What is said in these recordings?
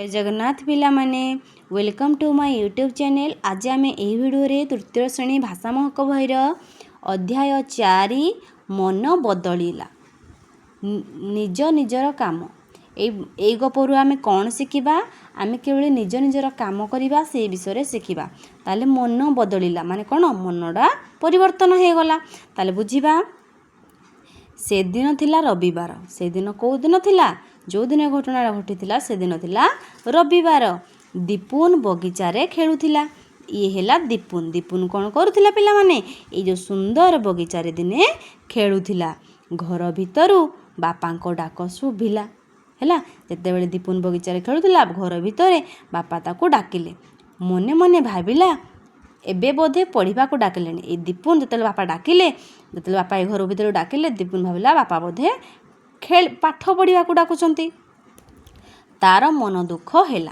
जय जगन्नाथ पिला माने welcome to my YouTube channel. आज आम यही भिडियो तृतीय श्रेणी भाषा महक बहिर अध्याय 4 मन बदलिला निज निजर काम। ए गपरू आम कौन शिखा? आम केवल निज निजर काम करवा से विषय शिखा। ताले मन बदलिला माने कौन? मनटा परिवर्तन हो गला। ताले बुझिबा। से दिन थिला रविवार। से दिन कौ दिन थिला? जो दिन घटना घटी से दिन थिला रविवार। दीपुन बगीचारे खेलुथिला। ये हेला दीपुन। दीपुन कौन करुथिला पिला माने? ये जो सुंदर बगीचारे दिने खेलुथिला। घर भितरु बापांको डाक शुभिला। हैला जेतेबेले दीपुन बगीचारे खेलुथिला घर भितरे बापा ताकू डाकिले। मने मने भाबिला एबे बोधे पढ़ा को डाकिले। ये दीपुन जेतेबेले बापा डाकिले, जेतेबेले बापा ए घर भितर डाकिले, दीपुन भाबिला बापा बोधे पाठ पढ़ा को डाकुचंती। तार मन दुख हैला।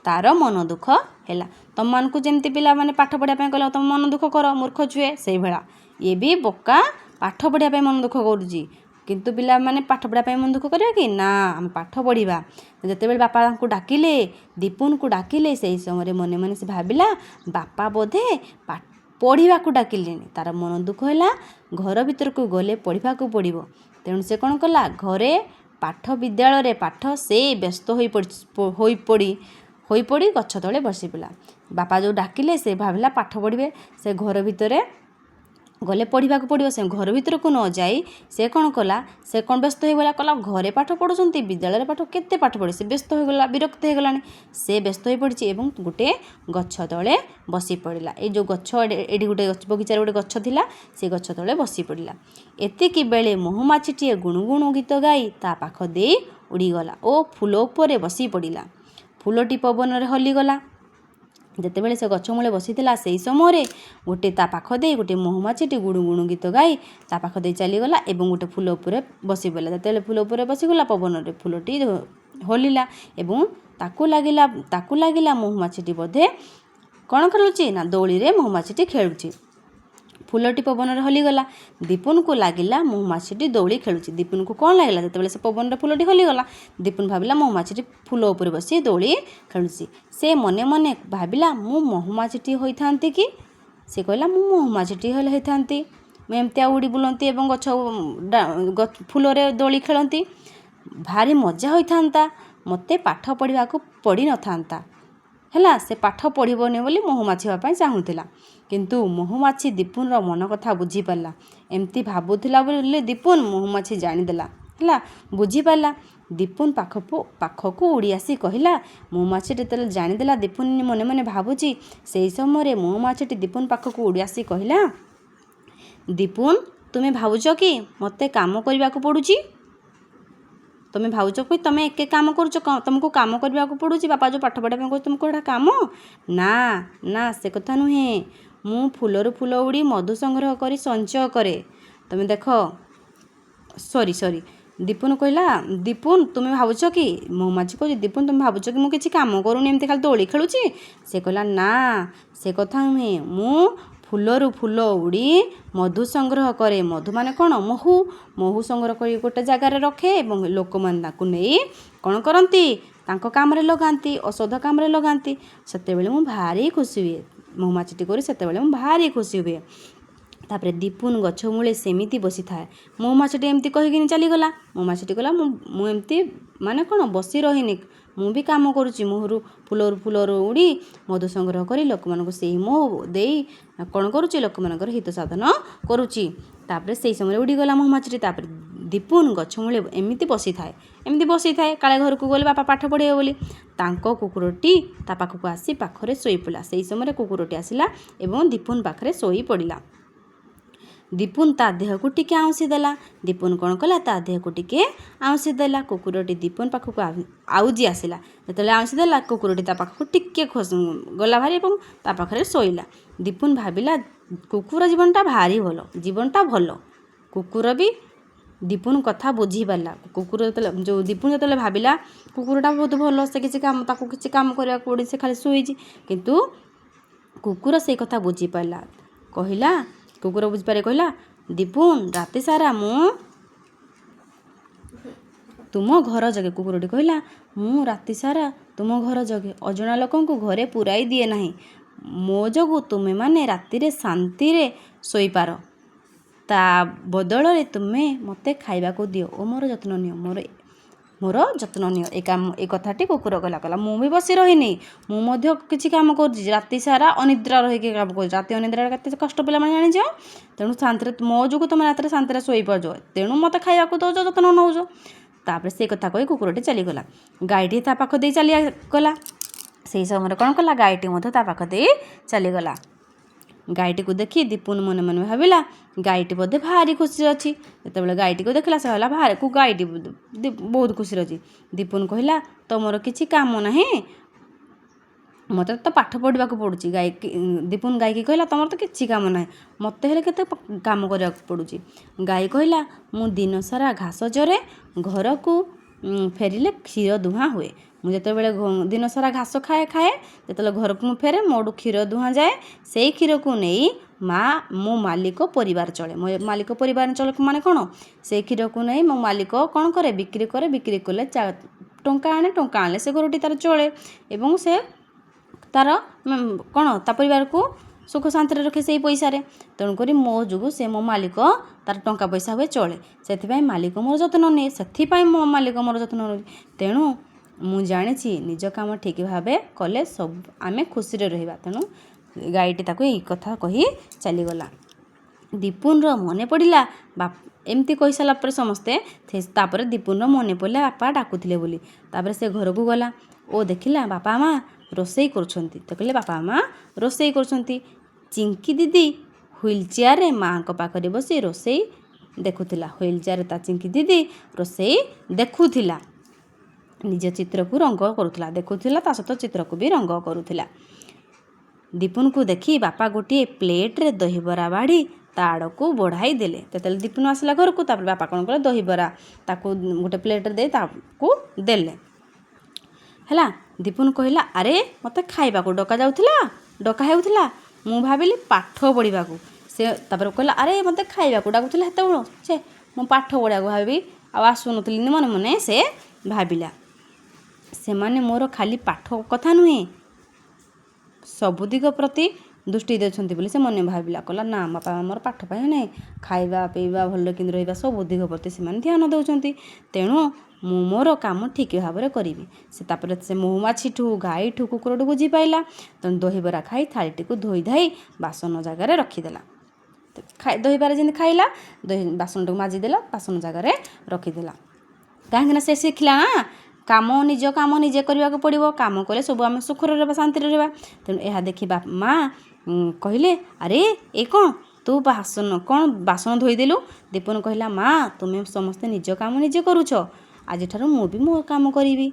तार मन दुख हैला। तुम मानकु जेमती पिला माने पाठ पढ़ा कहला तुम मन दुख कर मूर्ख छुए से भला। ये भी बोका पाठ पढ़ा मन दुख करुची। किंतु पिला माने पाठ पढ़ा मन दुख करिया कि ना? हम पाठ पढ़ा। जेतेबेले बापा को डाकिले, दीपुन को डाकिले, से समय मने मने से भाबिला बापा बोधे पढ़ा को डाकिले। तार मन दुख हैला। घर भीतर को गले पढ़ा को पड़ो। तेणु से कौन कला? घरे पाठ विद्यालय पाठ से व्यस्त हो पड़ी गछ तले बसी पड़ा। बापा जो डाकिले से भाविला पाठ पढ़े। से घर भितर गले पढ़ा को पड़ो। से घर भीतर को न जाई से कौन कला? से कौन व्यस्त हो गला? कला घरे पाठ पढ़ुंट विद्यालय पाठ केते पाठ पढ़े? से व्यस्त हो गला, विरक्त हो गलानी। से व्यस्त हो पड़ी एवं गोटे गछ तले बसी पड़ा। ये जो गछ एडी गोटे बगीचार गोटे गछ थिला, से गछ तले बसी पड़ा। एतिकी बेले महुमाछीटीए गुणुगुणु गीत गाई ता पाख दे उड़ीगला ओ फूल उपरे बसी पड़ा। फूलटी पवन रे हलीगला। जेतेबेले से गछ मूले बसीथिला सेई समय गोटे ता पाख दे गोटे महुमाछीटी गुणु गुणु गीत गाई ता पाख दे चलीगला एवं गोटे फूल उपरे बसी पड़ा। जेतेबेले फूल उपरे बसीगला पवन रे फूलटी हलिला एवं ताकू लागिला महुमाछीटी बोधे कौन खेलुची ना दौड़ी रे महुमाछीटी खेलुची। फूलटी पवन रे हलीगला। दीपुन को लागिला महुमाछीटी दौड़ी खेलुची। दीपुन को कौन लागिला? जेतेबेले से पवन रे फूलटी हलीगला, दीपुन भाबिला महुमाछीटी फूल उपरे बसी दौड़ी खेलुची। से मने मने भाबिला मु महुमाछीटी होइथांती कि? से कहला मु महुमाछीटी होइथांती। मु एमतिया उड़ी बुलंती एवं गछ फूल रे दौड़ी खेलंती। भारी मजा होइथांता। मते पाठ पढ़ा को पड़ी न थांता। हैला से पाठ पढ़िबने बोली महुमाछी होबा पई चाहुथिला। किंतु महुमाछी दीपुन रो मन कथा बुझी पाला। एमती भाबुथिला बोली दीपुन महुमाछी जानी देला। हैला बुझी पाला। दीपुन पाखकू उड़ी आसी कहला महुमाछीटी तेल जानी देला। दीपुन मने मने भाबुची। सेई समय महुमाछीटी दीपुन पाखकू उड़ी आसी कहला दीपुन तुमे भाबुच कि मते काम करबा को पडुची? तुम्हें भावुच कि तुम्हें एक काम करुच? तुमको काम करने को पड़ूँ? बापा जो पाठ पढ़ा कह तुमको एटा काम ना ना से कथा नुहे। मु फूलर फूल उड़ी मधु संग्रह करी संचय करे। तुम्हें देख सॉरी दीपुन कहला दीपुन तुम्हें भावुच कि? महुमाछी कह दीपुन तुम्हें भावुच कि मुझे काम करूनी एमती खाली दौड़ी खेलुची? से कहला ना से कथा नुहे। मु फूलरू फूल उड़ी मधु संग्रह करे। मधु माने कौन? महू संग्रह कर गोटे जगार रखे और लोक मैंने नहीं कौन करती तांको काम रे लगाती, औषध काम रे लगाती। सेतेबेले मु भारी खुशी हुए। महुमाछीटी करी सेतेबेले मु भारी खुशी हुए। तापरे दीपुन गछ मूले सेमिति बसी थाए। महुमाछीटी एमती कहीकिनी चलीगला। महुमाछीटी कहला मु एमती माने कौन बसी रहीनी, मु भी काम करुची। मुहरु फूलर उड़ी मधु संग्रह करी लोक मानक से मोह दे कौन करुची लोक मानकर हित साधन करुची। तापरे से समय उड़ीगला महुमाछीटी। तापरे दीपुन गछ मूले एमती बसी थाए काले घर को गले बापा पाठ पढ़े बोली। तांको कुकुरटी ता पाखकू आसी पाखरे सोई पड़ा। से समय कुकुरटी आसिला एवं दीपुन पाखरे सोई पड़ा। दीपुन ता देह को टिके आउसी देला। दीपुन कौन कला? ता देह को टिके आउसी देला। कुकुरटी दीपुन पाखकू आउजी आसिला। जेतेबेले आउसी देला कुकुरटी ता पाखकू टिके गला भारी एवं ता पाखरे सोइला। दीपुन भाबिला कुकुर जीवनटा भारी भलो, जीवनटा भलो। कुकुर भी दीपुन कथा बुझी पाला। कुकुर जो दीपुन जो भाबिला कुकुरटा बहुत भल, से किसी काम ताकू किसी काम करने पड़ी, से खाली शोची। किंतु कुकुर से कथा बुझी पाला। कहला कुकुर बुझिपारे कहला दीपुन राति सारा मु तुम घर जगे। कुकुरटी कहला मु राति सारा ତୁମ ଘର ଜଗେ, ଅଜଣା ଲୋକଙ୍କୁ ଘରେ ପୁରାଇ ଦିଏ ନାହିଁ। ମୋ ଯୋଗୁଁ ତୁମେମାନେ ରାତିରେ ଶାନ୍ତିରେ ଶୋଇପାର। ତା ବଦଳରେ ତୁମେ ମୋତେ ଖାଇବାକୁ ଦିଅ ଓ ମୋର ଯତ୍ନ ନିଅ, ମୋର ଯତ୍ନ ନିଅ। ଏ କଥାଟି କୁକୁର କହିଲା ମୁଁ ବି ବସି ରହିନି, ମୁଁ ମଧ୍ୟ କିଛି କାମ କରୁଛି, ରାତି ସାରା ଅନିଦ୍ରା ରହିକି କାମ କରୁଛି। ରାତି ଅନିଦ୍ରାରେ କେତେ କଷ୍ଟ ପିଲାମାନେ ଜାଣିଛ। ତେଣୁ ଶାନ୍ତିରେ, ମୋ ଯୋଗୁଁ ତୁମେ ରାତିରେ ଶାନ୍ତିରେ ଶୋଇପାରୁଛ, ତେଣୁ ମୋତେ ଖାଇବାକୁ ଦେଉଛ, ଯତ୍ନ ନେଉଛ। ତାପରେ ସେ କଥା କହି କୁକୁରଟି ଚାଲିଗଲା। ଗାଈଟି ତା ପାଖ ଦେଇ ଚାଲିଗଲା। ସେହି ସମୟରେ କ'ଣ କଲା, ଗାଈଟି ମଧ୍ୟ ତା ପାଖ ଦେଇ ଚାଲିଗଲା। ଗାଈଟିକୁ ଦେଖି ଦୀପୁନ ମନେ ମନେ ଭାବିଲା ଗାଈଟି ବୋଧେ ଭାରି ଖୁସିରେ ଅଛି। ଯେତେବେଳେ ଗାଈଟିକୁ ଦେଖିଲା ସେ ଭାବିଲା ଗାଈଟି ବହୁତ ଖୁସିରେ ଅଛି। ଦୀପୁନ କହିଲା ତମର କିଛି କାମ ନାହିଁ, ମୋତେ ତ ପାଠ ପଢ଼ିବାକୁ ପଡ଼ୁଛି। ଦୀପୁନ ଗାଈକି କହିଲା ତମର ତ କିଛି କାମ ନାହିଁ, ମୋତେ ହେଲେ କେତେ କାମ କରିବାକୁ ପଡ଼ୁଛି। ଗାଈ କହିଲା ମୁଁ ଦିନସାରା ଘାସ ଚରେ, ଘରକୁ ଫେରିଲେ କ୍ଷୀର ଦୁହାଁ ହୁଏ। ମୁଁ ଯେତେବେଳେ ଦିନସାରା ଘାସ ଖାଏ, ଯେତେବେଳେ ଘରକୁ ମୁଁ ଫେରେ ମୋଠୁ କ୍ଷୀର ଦୁହାଁ ଯାଏ। ସେଇ କ୍ଷୀରକୁ ନେଇ ମୋ ମାଲିକ ପରିବାର ଚଳେ। ମୋ ମାଲିକ ପରିବାର ଚଳେ ମାନେ କ'ଣ, ସେଇ କ୍ଷୀରକୁ ନେଇ ମୋ ମାଲିକ କ'ଣ କରେ, ବିକ୍ରି କରେ। ବିକ୍ରି କଲେ ଟଙ୍କା ଆଣିଲେ ସେ ଘରଟି ତାର ଚଳେ ଏବଂ ସେ ତାର କ'ଣ ତା ପରିବାରକୁ ସୁଖ ଶାନ୍ତିରେ ରଖେ ସେଇ ପଇସାରେ। ତେଣୁକରି ମୋ ଯୋଗୁଁ ସେ ମୋ ମାଲିକ ତାର ଟଙ୍କା ପଇସା ହୁଏ ଚଳେ। ସେଥିପାଇଁ ମାଲିକ ମୋର ଯତ୍ନ ନିଏ, ସେଥିପାଇଁ ମୋ ମାଲିକ ମୋର ଯତ୍ନ ନେଉଛି। ତେଣୁ ମୁଁ ଜାଣିଛି ନିଜ କାମ ଠିକ୍ ଭାବେ କଲେ ସବୁ ଆମେ ଖୁସିରେ ରହିବା। ତେଣୁ ଗାଈଟି ତାକୁ ଏଇ କଥା କହି ଚାଲିଗଲା। ଦୀପୁନର ମନେ ପଡ଼ିଲା ଏମିତି କହିସାରିଲା ପରେ ସମସ୍ତେ, ତାପରେ ଦୀପୁନର ମନେ ପଡ଼ିଲା ବାପା ଡାକୁଥିଲେ ବୋଲି। ତାପରେ ସେ ଘରକୁ ଗଲା ଓ ଦେଖିଲା ବାପା ମା ରୋଷେଇ କରୁଛନ୍ତି। ତ କହିଲେ ବାପା ମା ରୋଷେଇ କରୁଛନ୍ତି। ଚିଙ୍କି ଦିଦି ହୁଇଲ୍ ଚେୟାରରେ ମାଆଙ୍କ ପାଖରେ ବସି ରୋଷେଇ ଦେଖୁଥିଲା। ହୁଇଲ୍ ଚେୟାରରେ ତା ଚିଙ୍କି ଦିଦି ରୋଷେଇ ଦେଖୁଥିଲା, ନିଜ ଚିତ୍ରକୁ ରଙ୍ଗ କରୁଥିଲା, ଦେଖୁଥିଲା ତା ସହିତ ଚିତ୍ରକୁ ବି ରଙ୍ଗ କରୁଥିଲା। ଦୀପୁନକୁ ଦେଖି ବାପା ଗୋଟିଏ ପ୍ଲେଟ୍ରେ ଦହିବରା ବାଢ଼ି ତା ଆଡ଼କୁ ବଢ଼ାଇ ଦେଲେ। ଯେତେବେଳେ ଦୀପୁନ ଆସିଲା ଘରକୁ, ତାପରେ ବାପା କ'ଣ କଲେ, ଦହିବରା ତାକୁ ଗୋଟେ ପ୍ଲେଟ୍ରେ ଦେଇ ତାକୁ ଦେଲେ। ହେଲା, ଦୀପୁନ କହିଲା ଆରେ ମୋତେ ଖାଇବାକୁ ଡକା ହେଉଥିଲା, ମୁଁ ଭାବିଲି ପାଠ ପଢ଼ିବାକୁ। ସେ ତାପରେ କହିଲା ଆରେ ମୋତେ ଖାଇବାକୁ ଡାକୁଥିଲା ସେତେବେଳୁ, ମୁଁ ପାଠ ପଢ଼ିବାକୁ ଭାବି ଆଉ ଆସୁନଥିଲି ମନେ ମନେ ସେ ଭାବିଲା। ସେମାନେ ମୋର ଖାଲି ପାଠ କଥା ନୁହେଁ, ସବୁ ଦିଗ ପ୍ରତି ଦୃଷ୍ଟି ଦେଉଛନ୍ତି ବୋଲି ସେ ମନେ ଭାବିଲା। କହିଲା ନା ବାପା ଆମର ପାଠ ପାଇଁ ନାହିଁ, ଖାଇବା ପିଇବା ଭଲ କେମିତି ରହିବା ସବୁ ଦିଗ ପ୍ରତି ସେମାନେ ଧ୍ୟାନ ଦେଉଛନ୍ତି। ତେଣୁ ମୁଁ ମୋର କାମ ଠିକ୍ ଭାବରେ କରିବି। ତାପରେ ସେ ମହୁମାଛିଠୁ ଗାଈଠୁ କୁକୁରଠୁ ବୁଝିପାରିଲା। ତେଣୁ ଦହିବରା ଖାଇ ଥାଳିଟିକୁ ଧୋଇ ଧାଇ ବାସନ ଜାଗାରେ ରଖିଦେଲା। ଦହିବରା ଯେମିତି ଖାଇଲା, ବାସନଟାକୁ ମାଜିଦେଲା, ବାସନ ଜାଗାରେ ରଖିଦେଲା। କାହିଁକିନା ସେ ଶିଖିଲା ନା ନିଜ କାମ ନିଜେ କରିବାକୁ ପଡ଼ିବ। କାମ କଲେ ସବୁ ଆମେ ସୁଖରେ ରହିବା, ଶାନ୍ତିରେ ରହିବା। ତେଣୁ ଏହା ଦେଖି ମା କହିଲେ ଆରେ ଏ କ'ଣ ତୁ ବାସନ ଧୋଇଦେଲୁ। ଦୀପୁନ କହିଲା ମା ତୁମେ ସମସ୍ତେ ନିଜ କାମ ନିଜେ କରୁଛ, ଆଜିଠାରୁ ମୁଁ ବି ମୋ କାମ କରିବି।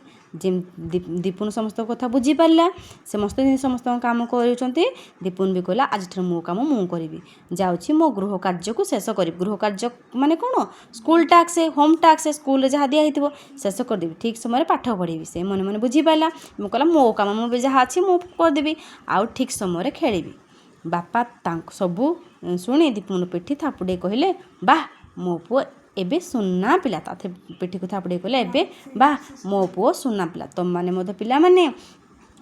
ଦୀପୁନ ସମସ୍ତଙ୍କ କଥା ବୁଝିପାରିଲା, ସମସ୍ତଙ୍କ କାମ କରୁଛନ୍ତି। ଦୀପୁନ ବି କହିଲା ଆଜିଠାରୁ ମୋ କାମ ମୁଁ କରିବି, ଯାଉଛି ମୋ ଗୃହ କାର୍ଯ୍ୟକୁ ଶେଷ କରିବି। ଗୃହ କାର୍ଯ୍ୟ ମାନେ କ'ଣ, ସ୍କୁଲ ଟାସ୍କ, ହୋମ୍ ଟାସ୍କ, ସ୍କୁଲରେ ଯାହା ଦିଆହେଇଥିବ ଶେଷ କରିଦେବି, ଠିକ୍ ସମୟରେ ପାଠ ପଢ଼ିବି। ସେ ମନେ ମନେ ବୁଝିପାରିଲା। ମୁଁ କହିଲା ମୋ କାମ ମୁଁ ବି ଯାହା ଅଛି ମୁଁ କରିଦେବି, ଆଉ ଠିକ୍ ସମୟରେ ଖେଳିବି। ବାପା ତାଙ୍କୁ ସବୁ ଶୁଣି ଦୀପୁନ ପିଠି ଥାପୁଡ଼େଇ କହିଲେ ବାଃ ମୋ ପୁଅ ଏବେ ସୁନା ପିଲା। ତା ପିଠିକୁ ଥାପୁଡ଼େଇ କହିଲେ ଏବେ ବାଃ ମୋ ପୁଅ ସୁନା ପିଲା। ତୁମମାନେ ମଧ୍ୟ ପିଲାମାନେ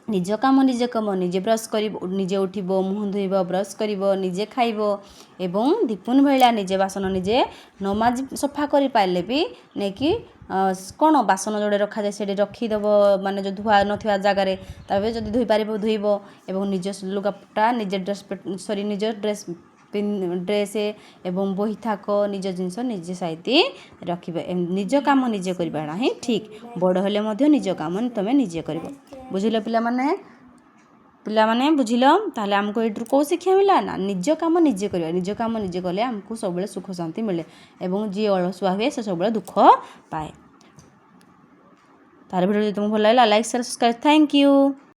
ନିଜ କାମ ନିଜେ କର, ନିଜେ ବ୍ରସ୍ କରିବ, ନିଜେ ଉଠିବ, ମୁହଁ ଧୋଇବ, ବ୍ରସ୍ କରିବ, ନିଜେ ଖାଇବ ଏବଂ ଦୀପୁନ ଭଳିଆ ନିଜେ ବାସନ ନିଜେ ନ ମାଜି ସଫା କରିପାରିଲେ ବି ନେଇକି କ'ଣ ବାସନ ଯୋଡ଼େ ରଖାଯାଏ ସେଠି ରଖିଦେବ, ମାନେ ଯେଉଁ ଧୁଆ ନଥିବା ଜାଗାରେ। ତାପରେ ଯଦି ଧୋଇପାରିବ ଧୋଇବ ଏବଂ ନିଜ ଲୁଗାପଟା ନିଜ ଡ୍ରେସ୍ ଏବଂ ବହି ଥାକ ନିଜ ଜିନିଷ ନିଜେ ସାଇତି ରଖିବେ। ନିଜ କାମ ନିଜେ କରିବାଟା ହିଁ ଠିକ୍। ବଡ଼ ହେଲେ ମଧ୍ୟ ନିଜ କାମ ତୁମେ ନିଜେ କରିବ। ବୁଝିଲ ପିଲାମାନେ ବୁଝିଲ। ତାହେଲେ ଆମକୁ ଏଇଠୁ କେଉଁ ଶିକ୍ଷା ମିଳିଲା ନା ନିଜ କାମ ନିଜେ କରିବା। ନିଜ କାମ ନିଜେ କଲେ ଆମକୁ ସବୁବେଳେ ସୁଖ ଶାନ୍ତି ମିଳେ ଏବଂ ଯିଏ ଅଳସୁଆ ହୁଏ ସେ ସବୁବେଳେ ଦୁଃଖ ପାଏ। ତାର ଭିଡ଼ିଓ ଯଦି ତୁମକୁ ଭଲ ଲାଗିଲା like share subscribe. Thank you.